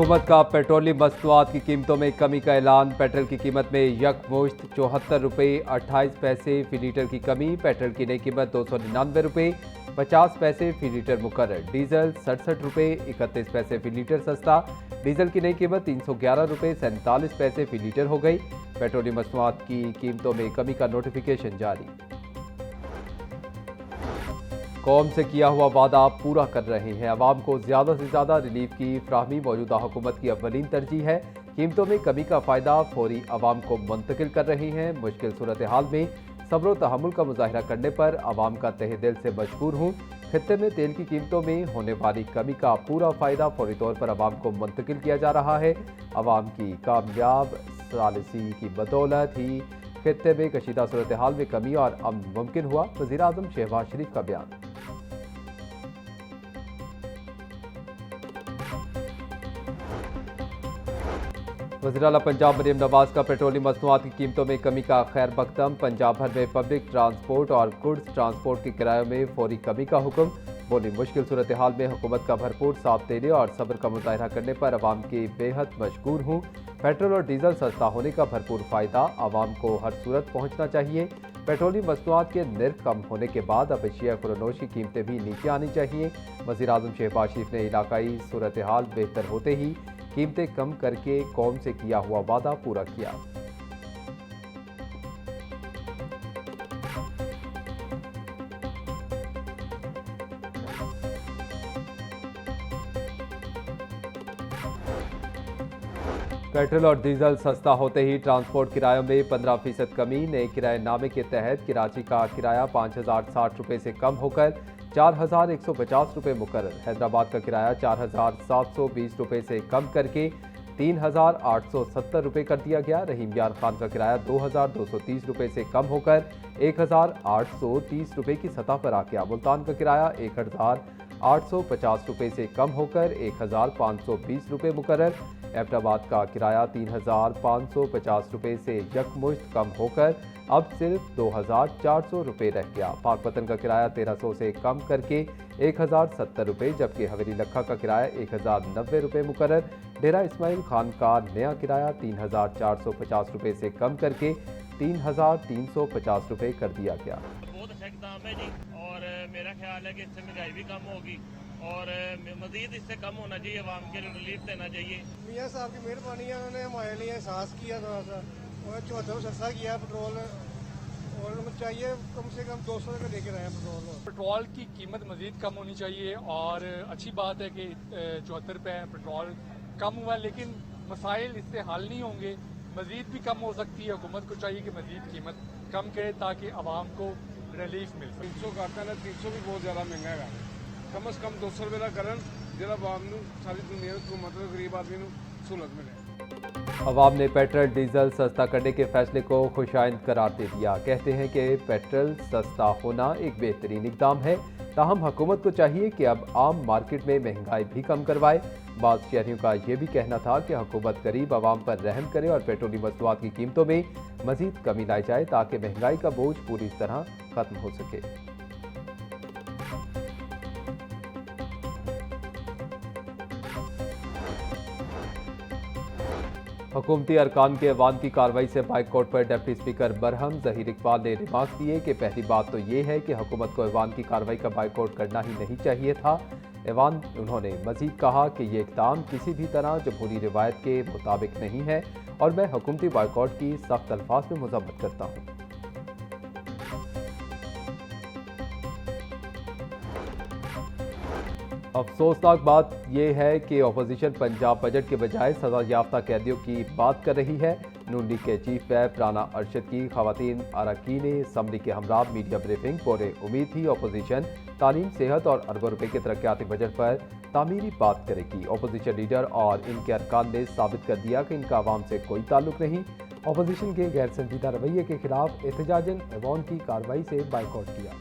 हुकूमत का पेट्रोलियम मसनूआत की कीमतों में कमी का ऐलान। पेट्रोल की कीमत में यकमुश्त 74 रुपये 28 पैसे फी लीटर की कमी। पेट्रोल की नई कीमत 299 रुपये 50 पैसे फी लीटर मुकर्रर। डीजल 67 रुपये 31 पैसे फी लीटर सस्ता। डीजल की नई कीमत 311 रुपये 47 पैसे फी लीटर हो गई। पेट्रोलियम मसनूआत की कीमतों में कमी का नोटिफिकेशन जारी। कौम से किया हुआ वादा पूरा कर रहे हैं। अवाम को ज्यादा से ज्यादा रिलीफ की फ्राहमी मौजूदा हुकूमत की अव्वलीन तरजीह है। कीमतों में कमी का फायदा फौरी अवाम को मुंतकिल कर रही हैं। मुश्किल सूरत हाल में सब्र तहम्मुल का मुजाहिरा करने पर अवाम का तहे दिल से मशकूर हूँ। खित्ते में तेल की कीमतों में होने वाली कमी का पूरा फायदा फौरी तौर पर अवाम को मुंतकिल किया जा रहा है। अवाम की कामयाब सालिसी की बदौलत ही खित्ते में कशीदा सूरत हाल में कमी और अमन मुमकिन हुआ। वज़ीर आज़म शहबाज शरीफ का बयान। वज़ीर आला पंजाब मरीम नवाज का पेट्रोलियम मसनूआत की कीमतों में कमी का खैर मकदम। पंजाब भर में पब्लिक ट्रांसपोर्ट और गुड्स ट्रांसपोर्ट के किरायों में फौरी कमी का हुक्म। बोली मुश्किल सूरत हाल में हुकूमत का भरपूर साथ देने और सब्र का मुजाहिरा करने पर अवाम की बेहद मशकूर हूँ। पेट्रोल और डीजल सस्ता होने का भरपूर फ़ायदा अवाम को हर सूरत पहुँचना चाहिए। पेट्रोलियम मसनूआत के निर्ख कम होने के बाद अब अशिया खुरनोश की कीमतें भी नीचे आनी चाहिए। वज़ीर आज़म शहबाज शरीफ ने इलाकाई सूरत हाल बेहतर होते ही कीमतें कम करके कौम से किया हुआ वादा पूरा किया। पेट्रोल और डीजल सस्ता होते ही ट्रांसपोर्ट किरायों में 15% कमी। नए किराएनामे के तहत कराची का किराया 5,060 रुपये से कम होकर 4,150 रुपये मुकर्रर। हैदराबाद का किराया 4,720 रुपये से कम करके 3,870 रुपये कर दिया गया। रहीम यार खान का किराया 2,230 रुपये से कम होकर 1,830 रुपये की सतह पर आ गया। मुल्तान का किराया 1,850 रुपये से कम होकर 1,520 रुपये मुकर्रर। एबटाबाद का किराया 3,550 रुपये से यकमुश्त कम होकर अब सिर्फ 2,400 रुपये रह गया। पाकपतन का किराया 1,300 से कम करके 1,070 रुपये, जबकि हवेली लखा का किराया 1,090 रुपये मुकर्रर। डेरा इस्माइल खान का नया किराया 3,450 रुपये से कम करके 3,350 रुपये कर दिया गया। बहुत अच्छा इकदाम है जी, और मेरा ख्याल है कि इससे महंगाई भी कम होगी और मजीद इससे कम होना चाहिए। अवाम के लिए रिलीफ देना चाहिए। मियाँ साहब की मेहरबानी है, उन्होंने हमारे लिए एहसास किया थोड़ा सा, और 74 सस्ता किया पेट्रोल, और उनको चाहिए कम से कम 200 का लेकर आए पेट्रोल। पेट्रोल की कीमत मजीद कम होनी चाहिए और अच्छी बात है कि 74 रुपये पेट्रोल कम हुआ, लेकिन मसाइल इससे हल नहीं होंगे, मजीद भी कम हो सकती है। हुकूमत को चाहिए कि मजीद कीमत कम करे ताकि आवाम को रिलीफ मिल सके। 300 करता है, 300 भी बहुत ज़्यादा महंगा है। कम से कम 200 रुपये का करन जिला आवाम सारी दुनिया को, मतलब गरीब आदमी को सहूलत मिले। अवाम ने पेट्रोल डीजल सस्ता करने के फैसले को खुशाइंद करार दे दिया। कहते हैं कि पेट्रोल सस्ता होना एक बेहतरीन इकदाम है, ताहम हुकूमत को चाहिए कि अब आम मार्केट में महंगाई भी कम करवाए। बाज़ शहरियों का यह भी कहना था कि हुकूमत गरीब आवाम पर रहम करे और पेट्रोलियम मसनूआत की कीमतों में मजीद कमी लाई जाए ताकि महंगाई का बोझ पूरी तरह खत्म हो सके। हुकूमती अरकान के ऐवान की कार्रवाई से बाइकआउट पर डिप्टी स्पीकर बरहम ज़हीर इकबाल ने रिमार्क दिए कि पहली बात तो ये है कि हुकूमत को ऐवान की कार्रवाई का बाइकआउट करना ही नहीं चाहिए था। ऐवान उन्होंने मजीद कहा कि ये इक़दाम किसी भी तरह जमहूरी रिवायत के मुताबिक नहीं है और मैं हुकूमती बाइकआउट की सख्त अल्फाज में मज़म्मत करता हूँ। अफसोसनाक बात यह है कि अपोजिशन पंजाब बजट के बजाय सजा याफ्ता कैदियों की बात कर रही है। नून लीग के चीफ व्हिप राना अरशद की खवातीन अरकान असम्बली के हमरा मीडिया ब्रीफिंग बोले उम्मीद थी अपोजिशन तालीम, सेहत और अरबों रुपए के तरक्याती बजट पर तामीरी बात करेगी। अपोजिशन लीडर और इनके अरकान ने साबित कर दिया कि इनका आवाम से कोई ताल्लुक नहीं। अपोजिशन के गैर संजीदा रवैये के खिलाफ एहतजाजन ऐवान की कार्रवाई से बाइकआउट किया।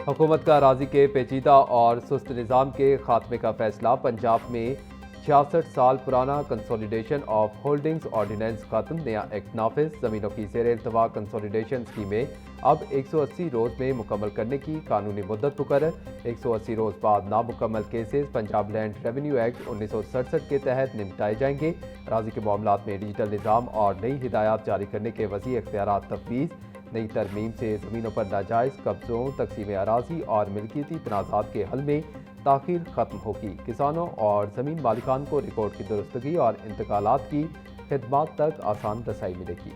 हुकूमत का अराजी के पेचीदा और सुस्त निज़ाम के खात्मे का फैसला। पंजाब में 66 साल पुराना कंसोलिडेशन ऑफ होल्डिंग्स ऑर्डिनेंस खत्म, नया एक्ट नाफिज। जमीनों की ज़ेर इल्तवा कंसोलिडेशन स्कीमें अब 180 रोज़ में मुकम्मल करने की कानूनी मुद्दत मुकर्रर। 180 रोज़ बाद नामुकम्मल cases Punjab land revenue act 1967 के तहत निपटाए जाएंगे। अराजी के मामलात में डिजिटल निज़ाम और नई हिदायत जारी करने के वसी इख्तियारात तफवीज़। नई तरमीम से ज़मीनों पर नाजायज़ कब्ज़ों, तकसीम अराजी और मिल्कियती तनाज़ात के हल में ताख़ीर ख़त्म होगी। किसानों और ज़मीन मालिकान को रिकॉर्ड की दुरुस्तगी और इंतकालात की खिदमात तक आसान रसाई मिलेगी।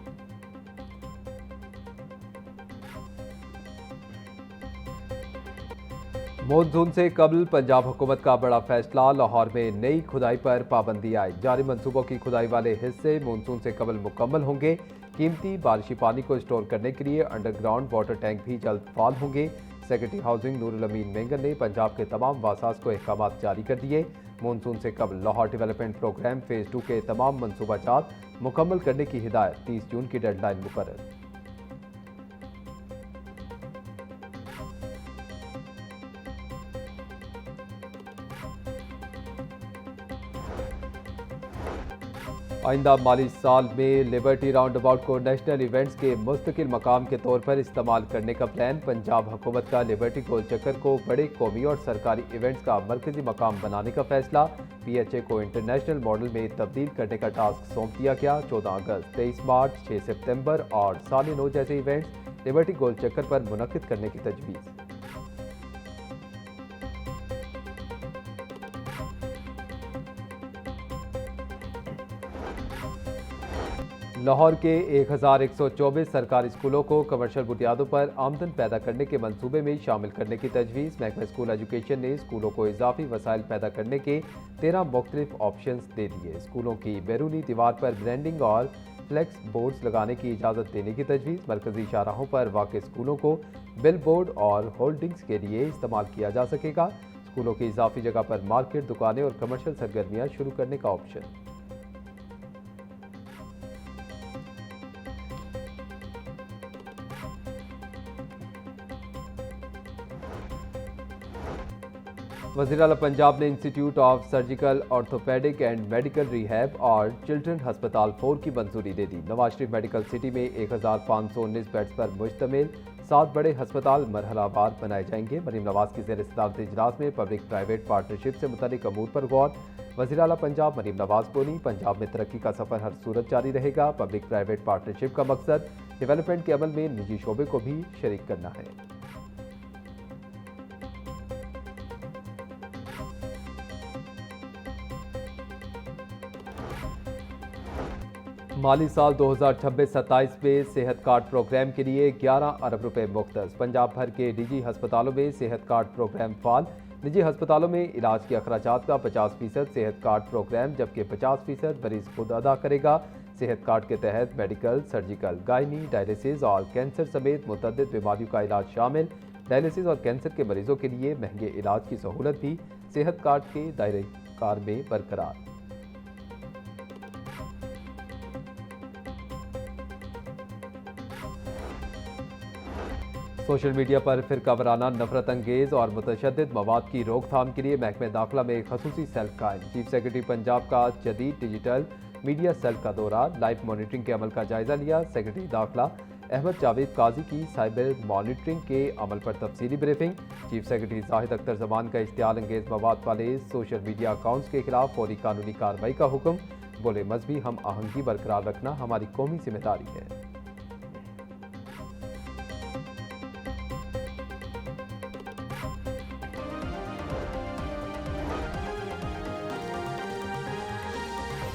मॉनसून से कबल पंजाब हुकूमत का बड़ा फैसला, लाहौर में नई खुदाई पर पाबंदी आए। जारी मंसूबों की खुदाई वाले हिस्से मॉनसून से कबल मुकम्मल होंगे। कीमती बारिशी पानी को स्टोर करने के लिए अंडरग्राउंड वाटर टैंक भी जल्द फाल होंगे। सेक्रेटरी हाउसिंग नूरुल अमीन मेंगन ने पंजाब के तमाम वासास को अहकाम जारी कर दिए। मॉनसून से कबल लाहौर डेवलपमेंट प्रोग्राम फेज़ 2 के तमाम मनसूबाजात मुकम्मल करने की हिदायत। 30 जून की डेडलाइन मुकर्रर। आइंदा माली साल में लिबर्टी राउंड अबाउट को नेशनल इवेंट्स के मुस्तकिल मकाम के तौर पर इस्तेमाल करने का प्लान। पंजाब हुकूमत का लिबर्टी गोल चक्कर को बड़े कौमी और सरकारी इवेंट्स का मरकजी मकाम बनाने का फैसला। PHA को इंटरनेशनल मॉडल में तब्दील करने का टास्क सौंप दिया गया। 14 अगस्त, 23 मार्च, 6 सितंबर और साल 9 जैसे इवेंट्स लिबर्टी गोल चक्कर पर मुनक्किद करने की तजवीज़। लाहौर के 1124 सरकारी स्कूलों को कमर्शियल बुनियादों पर आमदन पैदा करने के मंसूबे में शामिल करने की तजवीज़। महकमा स्कूल एजुकेशन ने स्कूलों को इजाफी वसाइल पैदा करने के 13 मुख्तलिफ ऑप्शंस दे दिए। स्कूलों की बैरूनी दीवार पर ब्रांडिंग और फ्लैक्स बोर्ड्स लगाने की इजाज़त देने की तजवीज़। मरकजी शाहराहों पर वाक़ स्कूलों को बिल बोर्ड और होल्डिंग्स के लिए इस्तेमाल किया जा सकेगा। स्कूलों की इजाफी जगह पर मार्केट, दुकानें और कमर्शियल सरगर्मियाँ शुरू करने का ऑप्शन। वज़ीर आला पंजाब ने institute of surgical orthopaedic and medical rehab और चिल्ड्रन हस्पताल 4 की मंजूरी दे दी। नवाज शरीफ मेडिकल सिटी में 1519 बेड्स पर मुश्तमिल 7 बड़े हस्पताल मरहलावार बनाए जाएंगे। मरीम नवाज की ज़ेर सदारत इजलास में पब्लिक प्राइवेट पार्टनरशिप से मुतालिक अमूर पर गौर। वज़ीर आला पंजाब मरीम नवाज बोली, पंजाब में तरक्की का सफ़र हर सूरत जारी रहेगा। पब्लिक प्राइवेट पार्टनरशिप का मकसद डेवलपमेंट के अमल में निजी शोबे को भी शरीक करना है। माली साल 2026-27 में सेहत कार्ड प्रोग्राम के लिए 11 अरब रुपए मुख्तस। पंजाब भर के निजी हस्पतालों में सेहत कार्ड प्रोग्राम फाल। निजी हस्पतालों में इलाज के अखराजात का 50% सेहत कार्ड प्रोग्राम, जबकि 50% मरीज खुद अदा करेगा। सेहत कार्ड के तहत मेडिकल, सर्जिकल, गायनी, डायलिसिस और कैंसर समेत मुतअद्दिद बीमारियों का इलाज शामिल। डायलिसिस और कैंसर के मरीजों के लिए महंगे इलाज की सहूलत भी सेहत कार्ड के दायरे कार में बरकरार। सोशल मीडिया पर फिरका वाराना, नफरत अंगेज और मुतशद्दिद मवाद की रोकथाम के लिए महकमे दाखिला में खसूसी सेल कायम। चीफ सेक्रेटरी पंजाब का जदीद डिजिटल मीडिया सेल का दौरा, लाइव मॉनिटरिंग के अमल का जायजा लिया। सेक्रेटरी दाखिला अहमद जावेद काजी की साइबर मॉनिटरिंग के अमल पर तफसीली briefing. Chief secretary Zahid Akhtar Zaman का इश्तियाल अंगेज मवाद वाले सोशल मीडिया अकाउंट्स के खिलाफ फौरी कानूनी कार्रवाई का हुक्म। बोले, मजहबी हम आहंगी बरकरार रखना हमारी कौमी जिम्मेदारी है।